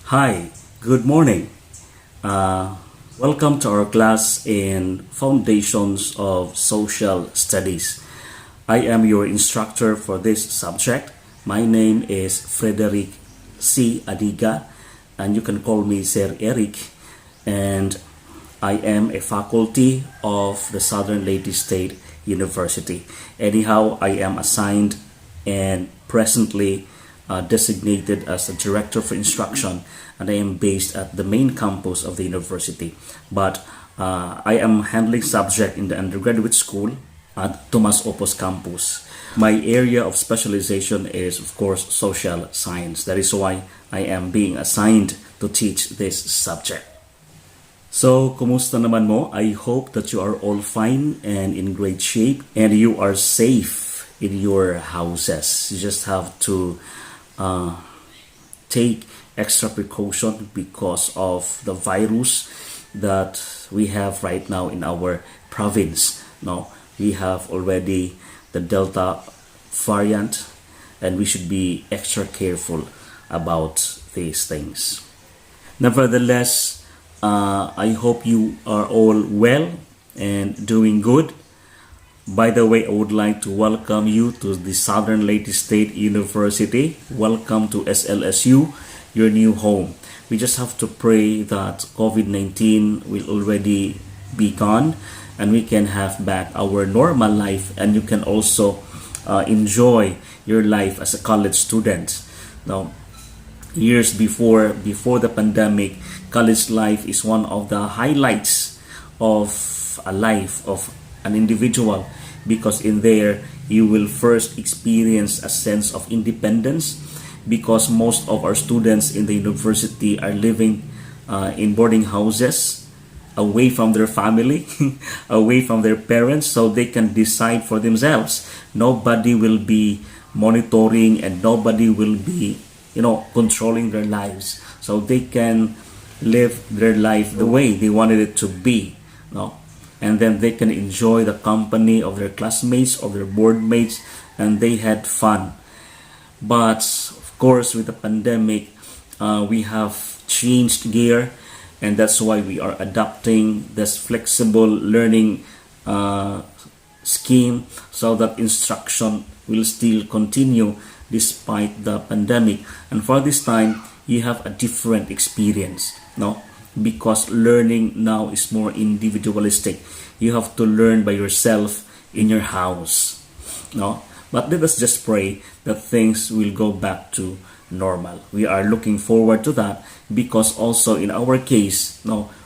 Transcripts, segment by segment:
Hi, good morning. Uh, Welcome to our class in Foundations of Social Studies. I am your instructor for this subject. My name is Frederick C. Adiga, and you can call me Sir Eric. And I am a faculty of the Southern Lady State University. Anyhow, I am assigned and presently designated as a director for instruction, and I am based at the main campus of the university. But I am handling subject in the undergraduate school at Tomas Opos campus. My area of specialization is, of course, social science. That is why I am being assigned to teach this subject. So, kumusta naman mo? I hope that you are all fine and in great shape and you are safe in your houses. You just have to take extra precaution because of the virus that we have right now in our province. Now, we have already the Delta variant, and we should be extra careful about these things. Nevertheless, I hope you are all well and doing good. By the way, I would like to welcome you to the Southern Lady State University. Welcome to SLSU, your new home. We just have to pray that COVID-19 will already be gone and we can have back our normal life, and you can also enjoy your life as a college student. Now, years before the pandemic, college life is one of the highlights of a life of an individual, because in there you will first experience a sense of independence, because most of our students in the university are living in boarding houses, away from their family, away from their parents, so they can decide for themselves. Nobody will be monitoring and nobody will be controlling their lives, so they can live their life the way they wanted it to be. And then they can enjoy the company of their classmates, of their board mates, and they had fun. But of course, with the pandemic, we have changed gear, and that's why we are adopting this flexible learning scheme, so that instruction will still continue despite the pandemic. And for this time, you have a different experience, because learning now is more individualistic. You have to learn by yourself in your house. But let us just pray that things will go back to normal. We are looking forward to that, because also in our case,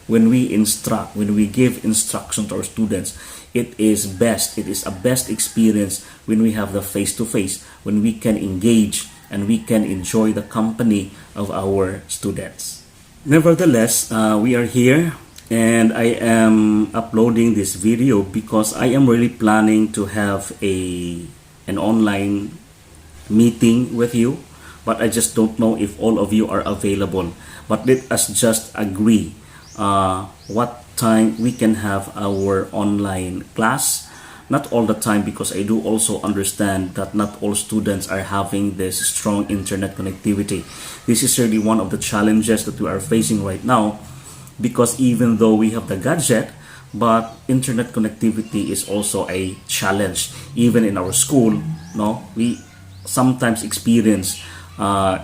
when we instruct, when we give instruction to our students, it is a best experience when we have the face-to-face, when we can engage and we can enjoy the company of our students. Nevertheless, we are here, and I am uploading this video because I am really planning to have an online meeting with you, but I just don't know if all of you are available. But let us just agree what time we can have our online class. Not all the time, because I do also understand that not all students are having this strong internet connectivity. This is really one of the challenges that we are facing right now, because even though we have the gadget, but internet connectivity is also a challenge. Even in our school, we sometimes experience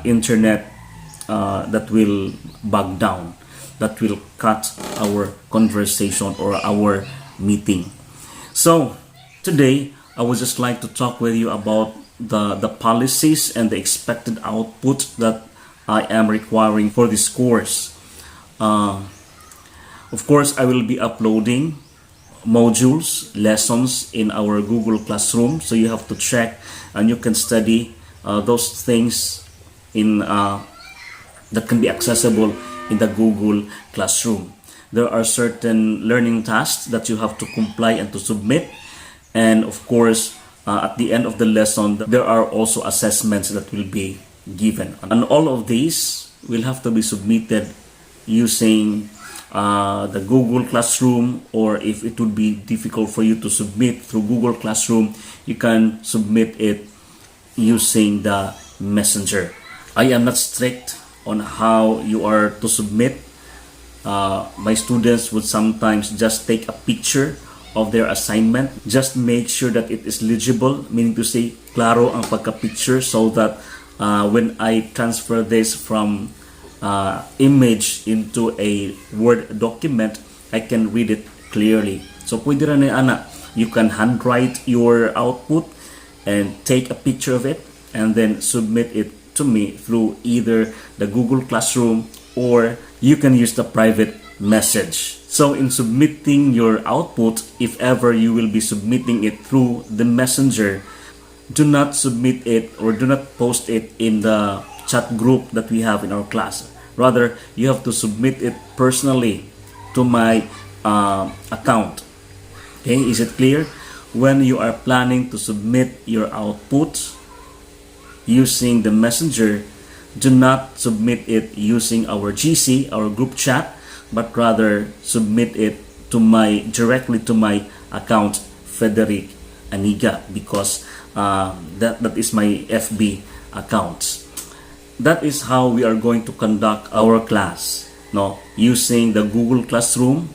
internet that will bug down, that will cut our conversation or our meeting. So today, I would just like to talk with you about the policies and the expected output that I am requiring for this course. Of course, I will be uploading modules, lessons in our Google Classroom, so you have to check and you can study those things that can be accessible in the Google Classroom. There are certain learning tasks that you have to comply and to submit. And of course, at the end of the lesson, there are also assessments that will be given. And all of these will have to be submitted using the Google Classroom, or if it would be difficult for you to submit through Google Classroom, you can submit it using the Messenger. I am not strict on how you are to submit. My students would sometimes just take a picture of their assignment. Just make sure that it is legible, meaning to say, klaro ang pagka-picture, so that when I transfer this from image into a Word document, I can read it clearly. So pwede rin ana, you can handwrite your output and take a picture of it and then submit it to me through either the Google Classroom, or you can use the private message. So in submitting your output, if ever you will be submitting it through the messenger, do not submit it or do not post it in the chat group that we have in our class. Rather, you have to submit it personally to my account. Okay, is it clear? When you are planning to submit your output using the messenger, do not submit it using our GC, our group chat, but rather submit it to directly to my account, Frederick Aniga, because that is my FB account. That is how we are going to conduct our class, no, using the Google Classroom.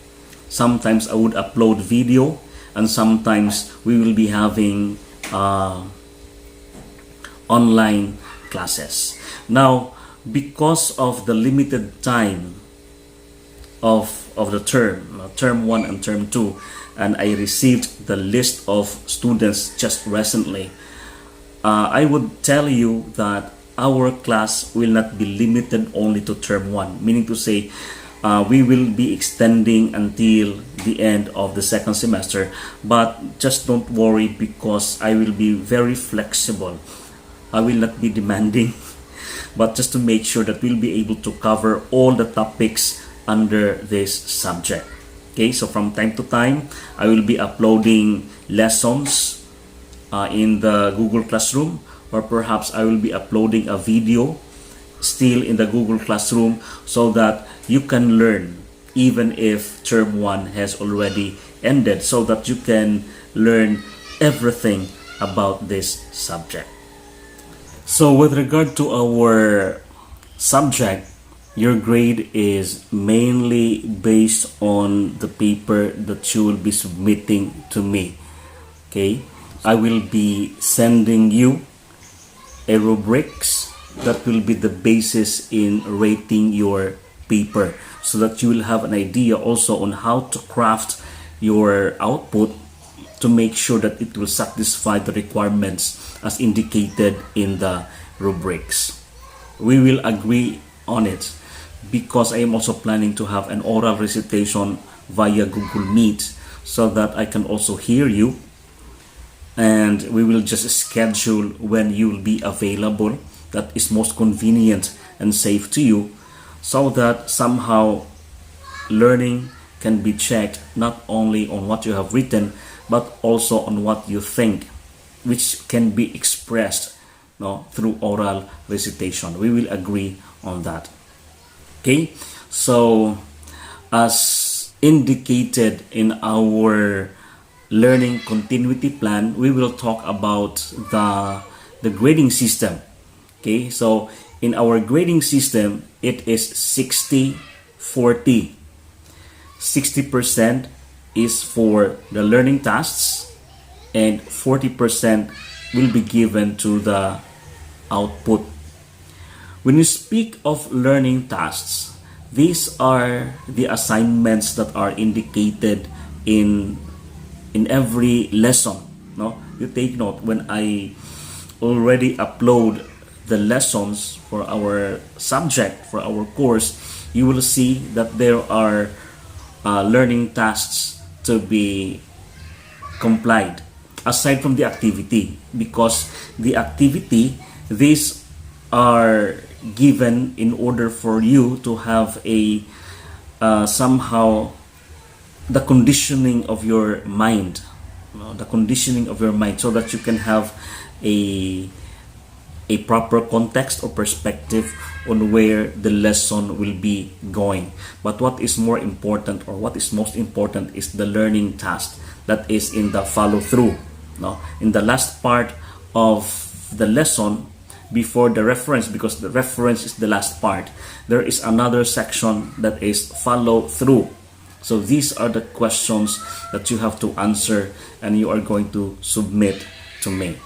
Sometimes I would upload video, and sometimes we will be having online classes. Now, because of the limited time of the term 1 and term 2, and I received the list of students just recently, I would tell you that our class will not be limited only to term 1, meaning to say we will be extending until the end of the second semester. But just don't worry, because I will be very flexible. I will not be demanding, but just to make sure that we'll be able to cover all the topics under this subject. Okay, so from time to time, I will be uploading lessons in the Google Classroom, or perhaps I will be uploading a video still in the Google Classroom, so that you can learn even if term 1 has already ended, so that you can learn everything about this subject. So with regard to our subject, your grade is mainly based on the paper that you will be submitting to me. Okay, I will be sending you a rubrics that will be the basis in rating your paper, so that you will have an idea also on how to craft your output to make sure that it will satisfy the requirements as indicated in the rubrics. We will agree on it, because I am also planning to have an oral recitation via Google Meet, so that I can also hear you, and we will just schedule when you will be available that is most convenient and safe to you, so that somehow learning can be checked not only on what you have written, but also on what you think, which can be expressed, no, through oral recitation. We will agree on that. Okay, so as indicated in our learning continuity plan, we will talk about the grading system. Okay, so in our grading system, it is 60-40. 60% is for the learning tasks, and 40% will be given to the output. When you speak of learning tasks, these are the assignments that are indicated in every lesson. No, you take note, when I already upload the lessons for our subject, for our course, you will see that there are learning tasks to be complied aside from the activity, because the activity, these are given in order for you to have a somehow the conditioning of your mind, the conditioning of your mind, so that you can have a proper context or perspective on where the lesson will be going. But what is more important, or what is most important, is the learning task that is in the follow through. No? In the last part of the lesson, before the reference, because the reference is the last part, there is another section that is follow through. So these are the questions that you have to answer and you are going to submit to me.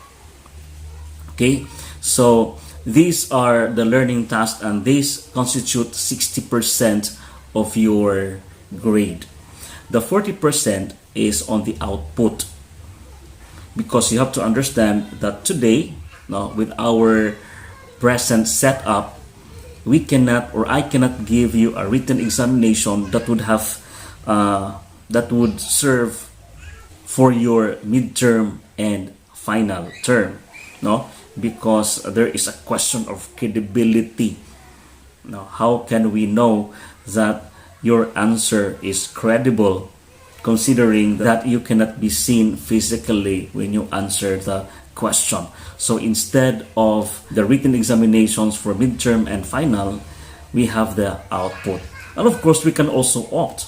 Okay, so these are the learning tasks, and these constitute 60% of your grade. The 40% is on the output, because you have to understand that today, now with our present setup, we cannot, or I cannot give you a written examination that would have that would serve for your midterm and final term, no, because there is a question of credibility. Now, how can we know that your answer is credible, considering that you cannot be seen physically when you answer the question? So instead of the written examinations for midterm and final, we have the output. And of course, we can also opt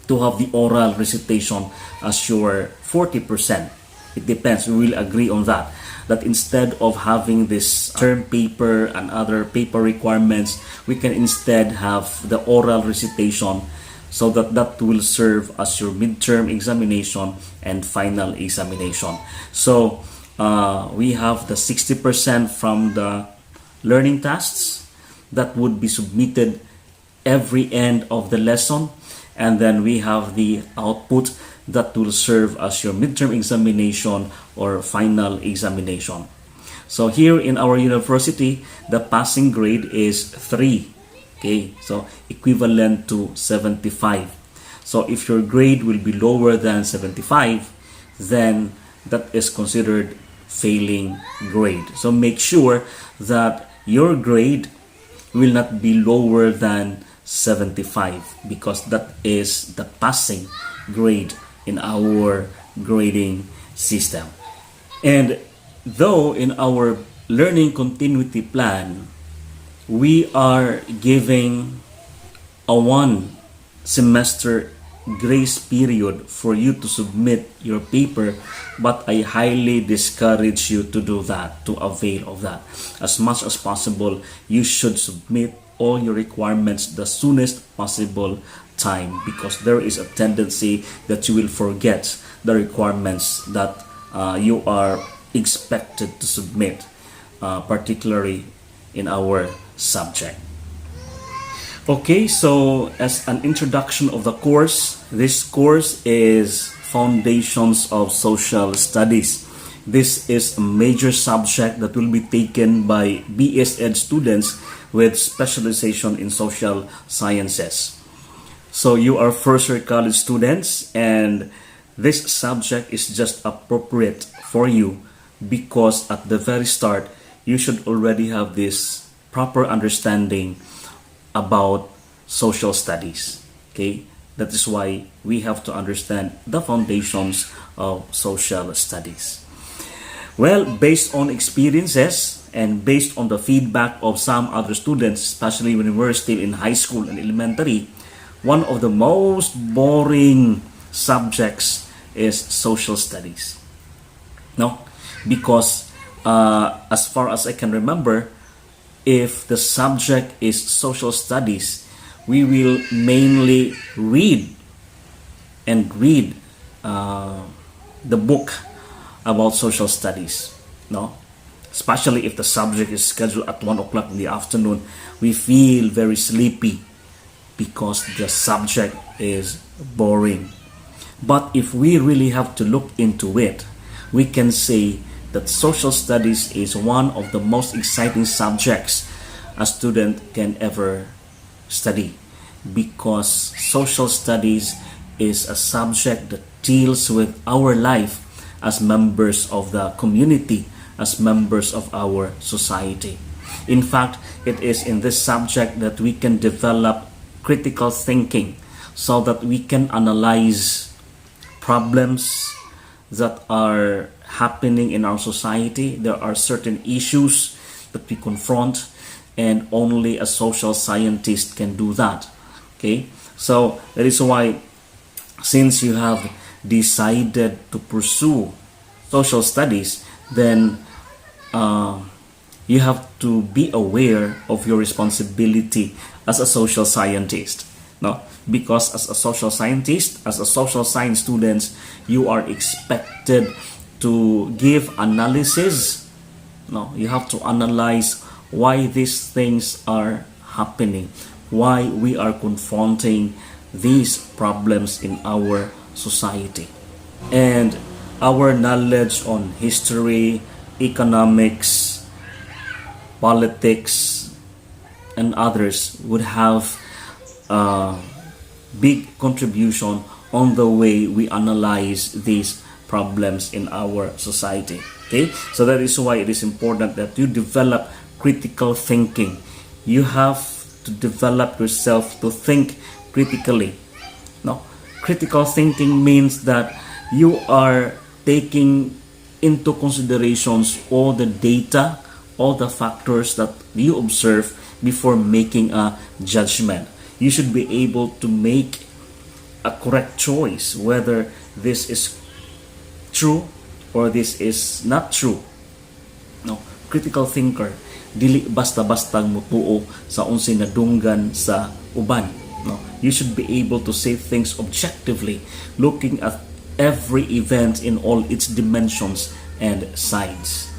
to have the oral recitation as your 40%. It depends. We will agree on that. That instead of having this term paper and other paper requirements, we can instead have the oral recitation, so that will serve as your midterm examination and final examination. So we have the 60% from the learning tasks that would be submitted every end of the lesson, and then we have the output that will serve as your midterm examination or final examination. So here in our university, the passing grade is 3. Okay, so equivalent to 75. So if your grade will be lower than 75, then that is considered failing grade. So make sure that your grade will not be lower than 75, because that is the passing grade in our grading system. And though in our learning continuity plan, we are giving a 1 semester grace period for you to submit your paper, but I highly discourage you to do that, to avail of that. As much as possible, you should submit all your requirements the soonest possible time, because there is a tendency that you will forget the requirements that you are expected to submit, particularly in our subject. Okay, so as an introduction of the course, this course is Foundations of Social Studies. This is a major subject that will be taken by BS Ed students with specialization in social sciences. So you are first year college students, and this subject is just appropriate for you, because at the very start, you should already have this proper understanding about social studies. Okay, that is why we have to understand the foundations of social studies. Well, based on experiences and based on the feedback of some other students, especially when we were still in high school and elementary, one of the most boring subjects is social studies. No, because as far as I can remember, if the subject is social studies, we will mainly read the book about social studies. No, especially if the subject is scheduled at 1 o'clock in the afternoon, we feel very sleepy because the subject is boring. But if we really have to look into it, we can say that social studies is one of the most exciting subjects a student can ever study, because social studies is a subject that deals with our life as members of the community, as members of our society. In fact, it is in this subject that we can develop critical thinking, so that we can analyze problems that are happening in our society. There are certain issues that we confront, and only a social scientist can do that. Okay, so that is why, since you have decided to pursue social studies, then you have to be aware of your responsibility as a social scientist. No, because as a social scientist, as a social science students, you are expected to give analysis. No, you have to analyze why these things are happening, why we are confronting these problems in our society. And our knowledge on history, economics, politics, and others would have a big contribution on the way we analyze these problems in our society. Okay, so that is why it is important that you develop critical thinking. You have to develop yourself to think critically. No, critical thinking means that you are taking into considerations all the data, all the factors that you observe before making a judgment. You should be able to make a correct choice whether this is true or this is not true. No, critical thinker dili basta-basta mutuo sa unsay nadunggan sa uban. No, you should be able to say things objectively, looking at every event in all its dimensions and sides.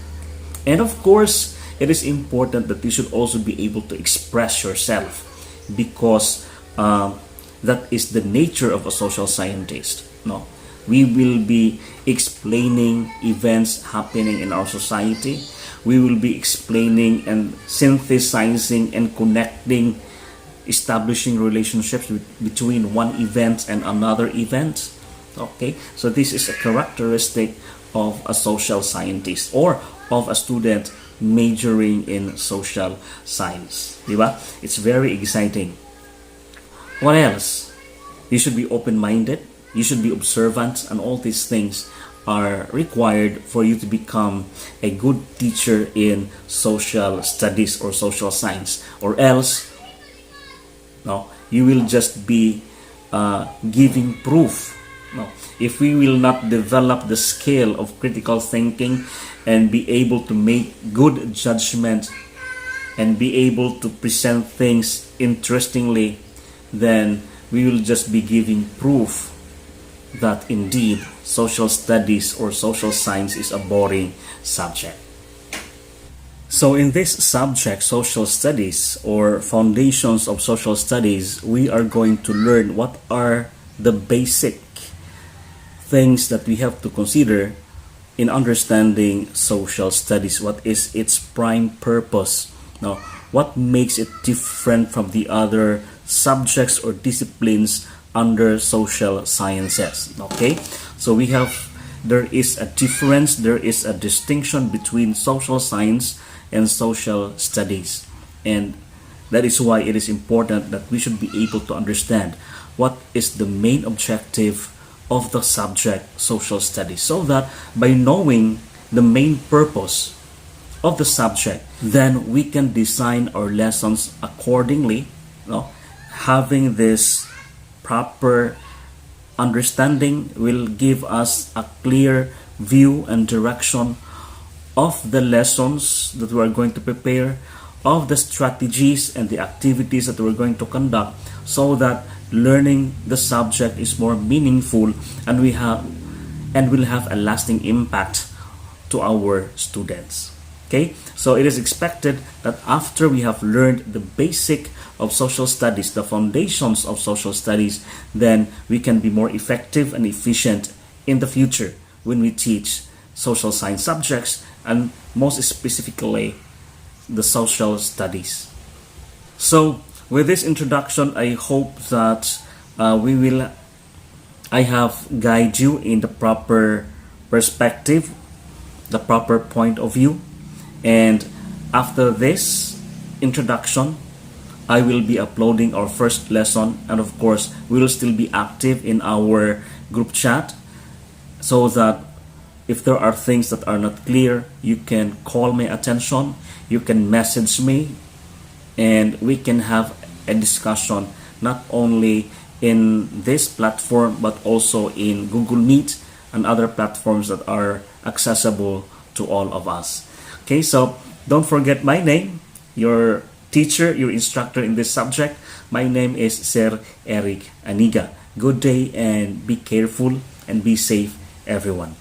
And of course, it is important that you should also be able to express yourself, because that is the nature of a social scientist. No, we will be explaining events happening in our society. We will be explaining and synthesizing and connecting, establishing relationships between one event and another event. Okay, so this is a characteristic of a social scientist or of a student majoring in social science. Diba? It's very exciting. What else? You should be open-minded. You should be observant, and all these things are required for you to become a good teacher in social studies or social science, or else no, you will just be giving proof. No, if we will not develop the skill of critical thinking and be able to make good judgment and be able to present things interestingly, then we will just be giving proof that indeed social studies or social science is a boring subject. So in this subject, social studies or foundations of social studies, we are going to learn what are the basic things that we have to consider in understanding social studies. What is its prime purpose? Now, what makes it different from the other subjects or disciplines under social sciences? Okay, so there is a difference, there is a distinction between social science and social studies, and that is why it is important that we should be able to understand what is the main objective of the subject social studies, so that by knowing the main purpose of the subject, then we can design our lessons accordingly. No? Having this proper understanding will give us a clear view and direction of the lessons that we are going to prepare, of the strategies and the activities that we're going to conduct, so that learning the subject is more meaningful and will have a lasting impact to our students. Okay, so it is expected that after we have learned the basic of social studies, the foundations of social studies, then we can be more effective and efficient in the future when we teach social science subjects, and most specifically the social studies. So with this introduction, I hope that I have guided you in the proper perspective, the proper point of view. And after this introduction, I will be uploading our first lesson, and of course we will still be active in our group chat, so that if there are things that are not clear, you can call my attention, you can message me, and we can have a discussion not only in this platform but also in Google Meet and other platforms that are accessible to all of us. Okay, so Don't forget my name, your teacher, your instructor in this subject. My name is Sir Eric Aniga. Good day and be careful and be safe, everyone.